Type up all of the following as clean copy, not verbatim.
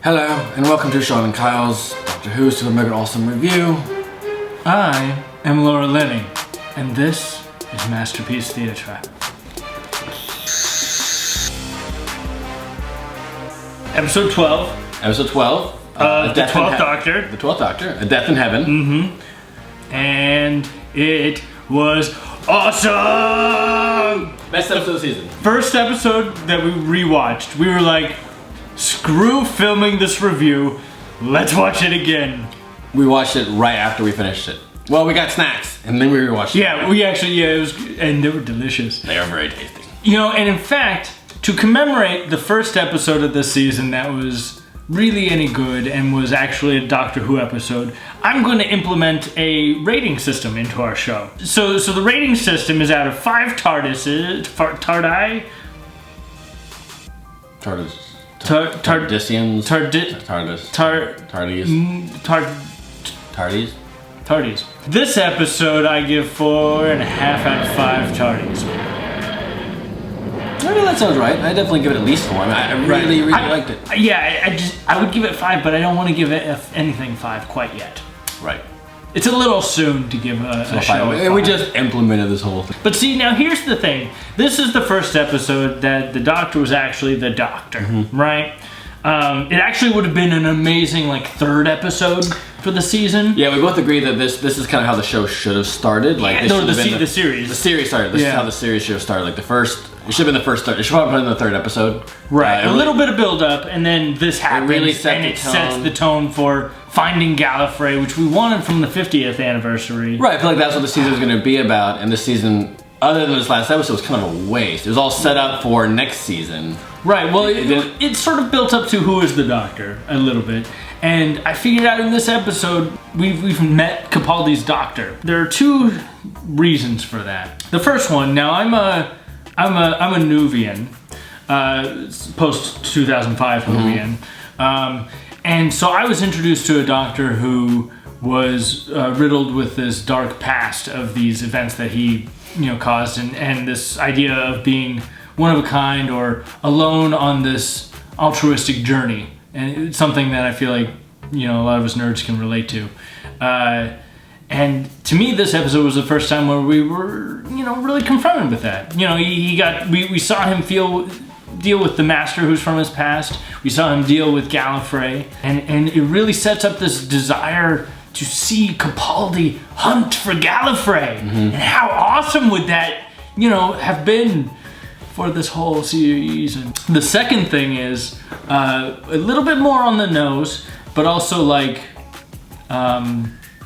Hello, and welcome to Shawn and Kyle's Doctor Who's to Mega Awesome Review. I am Laura Lenny, and this is Masterpiece Theatre. Episode 12. Episode 12. The 12th Doctor. The 12th Doctor. A Death in Heaven. Mm-hmm. And it was awesome! Best episode of the season. First episode that we rewatched, we were like, screw filming this review, let's watch it again. We watched it right after we finished it. Well, we got snacks, and then we rewatched it. Yeah, it was, and they were delicious. They are very tasty. You know, and in fact, to commemorate the first episode of this season that was really any good and was actually a Doctor Who episode, I'm going to implement a rating system into our show. So the rating system is out of 5 TARDISes, Tardies. This episode I give 4.5 out of 5 Tardies. I mean, that sounds right. I definitely give it at least 4. I mean, I really liked it. Yeah, I would give it 5, but I don't want to give it anything 5 quite yet. Right. It's a little soon to give a show a 5. We just implemented this whole thing. But see, now here's the thing. This is the first episode that the Doctor was actually the Doctor, right? It actually would have been an amazing, third episode for the season. Yeah, we both agree that this is kind of how the show should have started. The series. The series started. This is how the series should have started. It should have been the first. It should probably been the third episode. Right. A little bit of build up, and then this happens, sets the tone for finding Gallifrey, which we wanted from the 50th anniversary. Right. I feel like that's what the season was going to be about, and this season, other than this last episode, was kind of a waste. It was all set up for next season. Right. Well, it sort of built up to who is the Doctor a little bit, and I figured out in this episode we've met Capaldi's Doctor. There are 2 reasons for that. The first one. Now I'm a Nuvian, post 2005 Nuvian, and so I was introduced to a Doctor who was riddled with this dark past of these events that he caused, and this idea of being one of a kind or alone on this altruistic journey, and it's something that I feel like a lot of us nerds can relate to. And to me, this episode was the first time where we were, really confronted with that. We saw him deal with the Master who's from his past. We saw him deal with Gallifrey, and it really sets up this desire to see Capaldi hunt for Gallifrey. And how awesome would that, have been for this whole season. The second thing is a little bit more on the nose, but also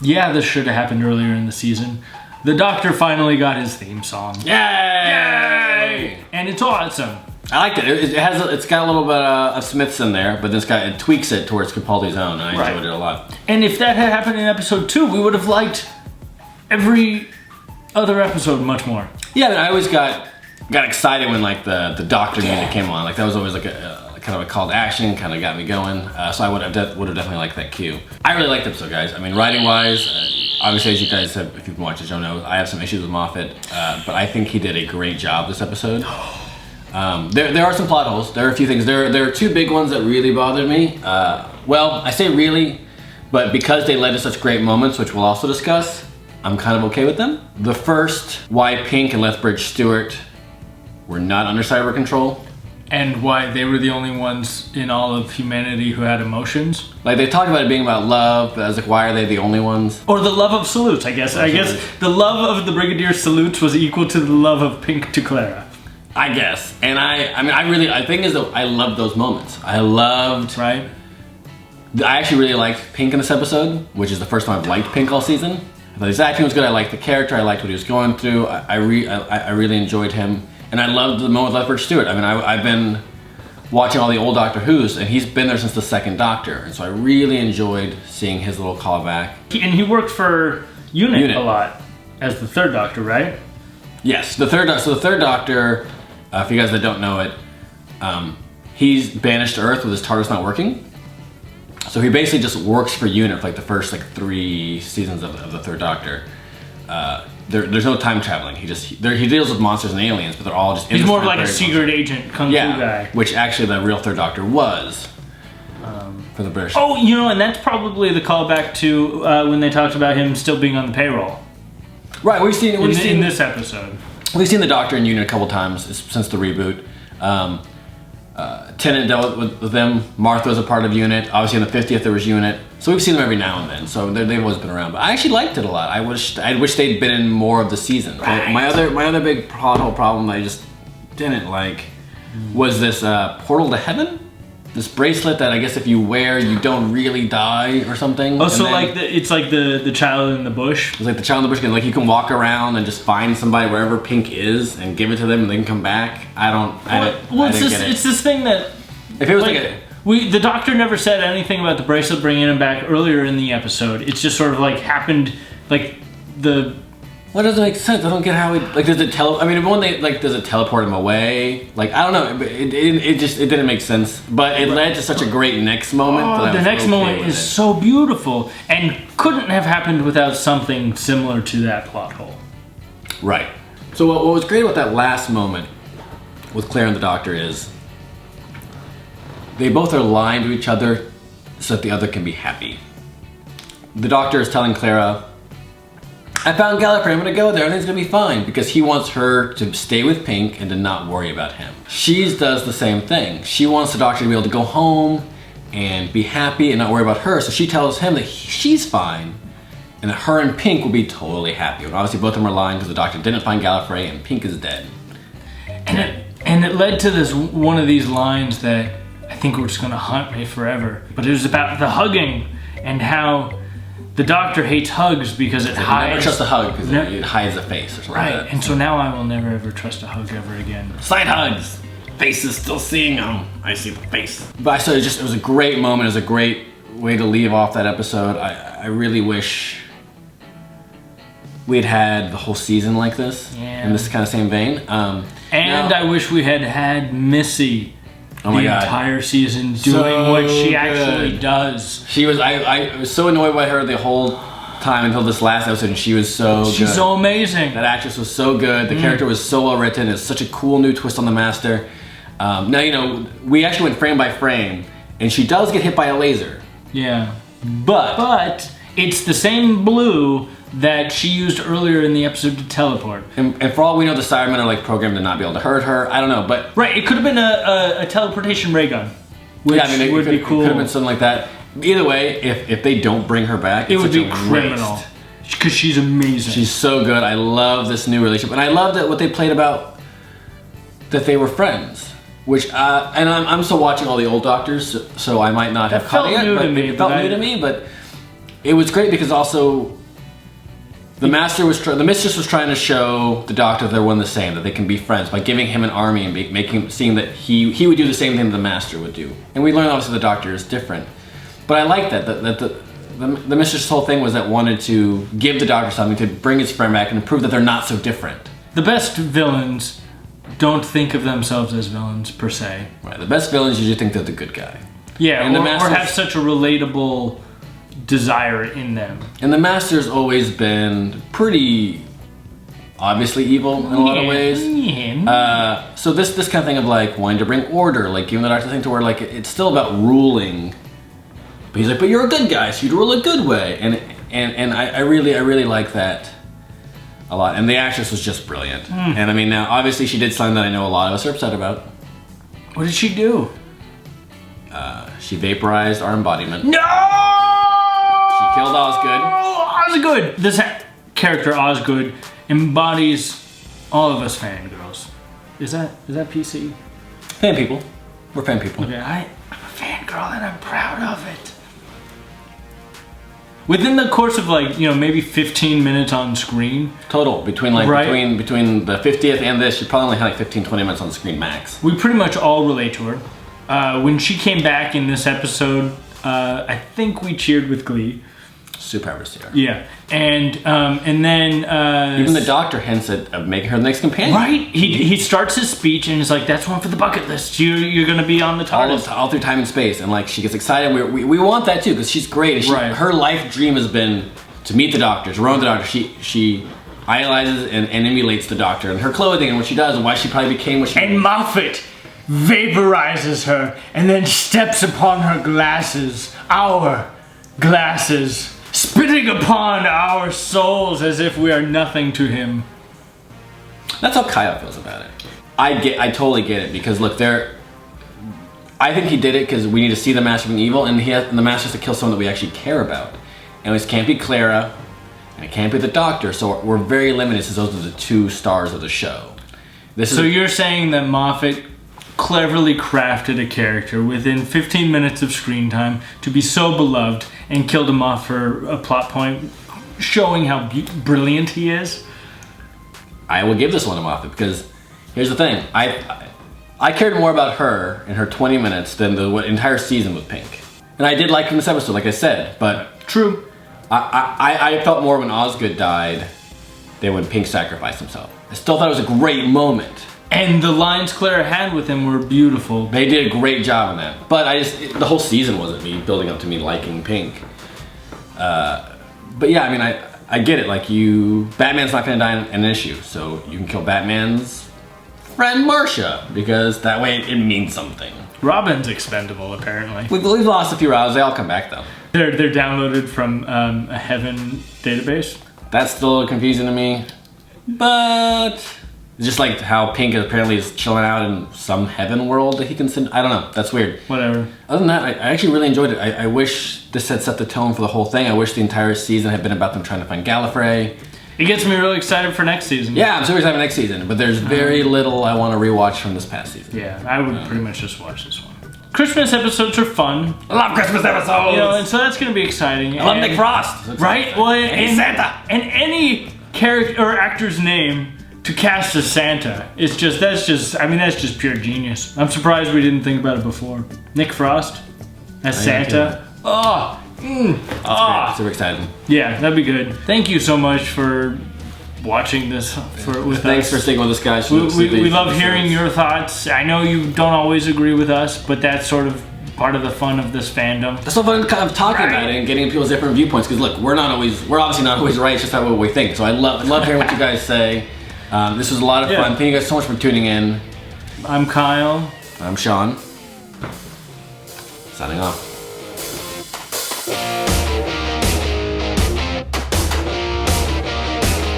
yeah, this should have happened earlier in the season. The Doctor finally got his theme song. Yay! And it's awesome. I liked it. It's got a little bit of Smith's in there, but it tweaks it towards Capaldi's own. I enjoyed it a lot. And if that had happened in episode 2, we would have liked every other episode much more. Yeah, I always got excited when the Doctor music came on. That was always kind of a call to action, kind of got me going. So I would have definitely liked that cue. I really liked the episode, guys. I mean, writing wise, obviously, as you guys have, if you've been watching the show, know I have some issues with Moffat, but I think he did a great job this episode. There are some plot holes. There are a few things. There are 2 big oeth that really bothered me. Well, I say really, but because they led to such great moments, which we'll also discuss, I'm kind of okay with them. The first, why Pink and Lethbridge Stewart were not under cyber control. And why they were the only ones in all of humanity who had emotions. They talked about it being about love, but I was why are they the only ones? Or the love of salutes, I guess. I guess the love of the Brigadier salutes was equal to the love of Pink to Clara. I guess. And I think is that I loved those moments. I actually really liked Pink in this episode, which is the first time I've liked Pink all season. I thought his acting was good. I liked the character. I liked what he was going through. I really enjoyed him. And I loved the moment with Lethbridge Stewart. I mean, I've been watching all the old Doctor Who's, and he's been there since the 2nd Doctor. And so I really enjoyed seeing his little callback. And he worked for Unit a lot as the 3rd Doctor, right? Yes, the 3rd Doctor. So the 3rd Doctor, for you guys that don't know it, he's banished to Earth with his TARDIS not working. So he basically just works for Unit for the first 3 seasons of the 3rd Doctor. There's no time traveling. He deals with monsters and aliens, but they're all just. He's more of a secret agent kung fu guy, which actually the real 3rd Doctor was. For the British. Oh, and that's probably the callback to when they talked about him still being on the payroll. Right, we've seen in this episode. We've seen the Doctor in Unit a couple times since the reboot. Tennant dealt with them. Martha was a part of Unit. Obviously, in the 50th there was Unit. So we've seen them every now and then. So they've always been around. But I actually liked it a lot. I wish they'd been in more of the season. Right. My other big plot hole problem that I just didn't like was this portal to heaven. This bracelet that I guess if you wear, you don't really die or something. Oh, so it's like the child in the bush? It's like the child in the bush. Like you can walk around and just find somebody wherever Pink is and give it to them and they can come back. I didn't get it. It's this thing that... If it was the Doctor never said anything about the bracelet bringing him back earlier in the episode. It's just sort of like happened, like the... What doesn't make sense? I don't get how does it does it teleport him away? Like, I don't know, it didn't make sense. But it led to such a great next moment. Oh, the next moment is so beautiful and couldn't have happened without something similar to that plot hole. Right. So what was great about that last moment with Claire and the Doctor is they both are lying to each other so that the other can be happy. The Doctor is telling Clara, I found Gallifrey, I'm gonna go there, everything's gonna be fine, because he wants her to stay with Pink and to not worry about him. She does the same thing. She wants the Doctor to be able to go home and be happy and not worry about her, so she tells him that she's fine and that her and Pink will be totally happy. And obviously both of them are lying because the Doctor didn't find Gallifrey and Pink is dead. And it led to this one of these lines that I think were just gonna haunt me forever. But it was about the hugging and how the Doctor hates hugs because it hides... Never trust a hug because it hides a face or something right, like that. And so now I will never ever trust a hug ever again. Side hugs! Face is still seeing them. I see the face. But I said it was a great moment. It was a great way to leave off that episode. I really wish we had the whole season like this. Yeah. In this kind of same vein. I wish we had Missy the entire season doing what she actually does. She was. I was so annoyed by her the whole time until this last episode, and she was so good. She's so amazing. That actress was so good. The character was so well written. It's such a cool new twist on the Master. Now we actually went frame by frame, and she does get hit by a laser. Yeah, but it's the same blue that she used earlier in the episode to teleport. And for all we know, the Cybermen are programmed to not be able to hurt her. I don't know, but... Right, it could have been a teleportation ray gun. Which would be cool. It could have been something like that. Either way, if they don't bring her back, it would be criminal. Because she's amazing. She's so good. I love this new relationship. And I love that what they played about that they were friends. Which, and I'm still watching all the old Doctors, so I might not have caught it yet. It felt new to me, but it was great because also... The Mistress was trying to show the Doctor they're one and the same, that they can be friends by giving him an army and seeing that he would do the same thing the Master would do. And we learned obviously the Doctor is different, but I like that the Mistress' whole thing was that wanted to give the Doctor something to bring his friend back and prove that they're not so different. The best villains don't think of themselves as villains per se. Right. The best villains usually think they're the good guy. Yeah, and or have such a relatable desire in them. And the Master's always been pretty obviously evil in a lot of ways. Yeah. So this kind of thing of like wanting to bring order, like giving the Doctor thing to where like it's still about ruling. But he's like, but you're a good guy, so you'd rule a good way. And I really like that a lot. And the actress was just brilliant. And I mean now obviously she did something that I know a lot of us are upset about. What did she do? She vaporized our embodiment. No! She killed Osgood. Osgood! This character, Osgood, embodies all of us fangirls. Is that PC? Fan people. We're fan people. Okay, I'm a fangirl and I'm proud of it. Within the course of maybe 15 minutes on screen. Total. Between the 50th and this, you probably only had 15, 20 minutes on screen max. We pretty much all relate to her. When she came back in this episode, I think we cheered with glee. Super Overseer. Yeah, and then even the Doctor hints at making her the next companion. Right. He starts his speech and is like, "That's one for the bucket list. You're gonna be on the TARDIS all through time and space." And like she gets excited. We want that too because she's great. And her life dream has been to meet the Doctor, to run the Doctor. She idolizes and emulates the Doctor and her clothing and what she does and why she probably became what she. And Moffat. vaporizes her, and then steps upon her glasses, our glasses, spitting upon our souls as if we are nothing to him. That's how Kyle feels about it. I totally get it, because look, I think he did it because we need to see the master being evil, and the master has to kill someone that we actually care about. And it can't be Clara, and it can't be the Doctor, so we're very limited since those are the 2 stars of the show. So you're saying that Moffat cleverly crafted a character within 15 minutes of screen time to be so beloved and killed him off for a plot point, showing how brilliant he is? I will give this one to Moffat, because here's the thing. I cared more about her in her 20 minutes than the entire season with Pink. And I did like this episode, like I said, but... True. I felt more when Osgood died than when Pink sacrificed himself. I still thought it was a great moment. And the lines Clara had with him were beautiful. They did a great job on that. But the whole season wasn't me building up to me liking Pink. But yeah, I mean, I get it. Like, Batman's not gonna die in an issue, so you can kill Batman's friend Marcia, because that way it means something. Robin's expendable, apparently. We've lost a few rounds. They all come back though. They're downloaded from a Heaven database. That's still confusing to me, but it's just like how Pink apparently is chilling out in some Heaven world that he can send. I don't know. That's weird. Whatever. Other than that, I actually really enjoyed it. I wish this had set the tone for the whole thing. I wish the entire season had been about them trying to find Gallifrey. It gets me really excited for next season. Yeah, I'm super excited for next season, but there's very little I want to rewatch from this past season. Yeah, I would pretty much just watch this one. Christmas episodes are fun. I love Christmas episodes! You know, and so that's going to be exciting. I love Nick Frost! Right? Well, and Santa! And any character or actor's name to cast as Santa is that's just pure genius. I'm surprised we didn't think about it before. Nick Frost as Santa. Super exciting. Yeah, that'd be good. Thank you so much for watching this with us. Thanks for sticking with us, guys. We love hearing your thoughts. I know you don't always agree with us, but that's sort of part of the fun of this fandom. That's so fun kind of talking about it and getting people's different viewpoints, because look, we're obviously not always right, it's just not what we think. So I love hearing what you guys say. This was a lot of fun. Thank you guys so much for tuning in. I'm Kyle. I'm Shawn. Signing off.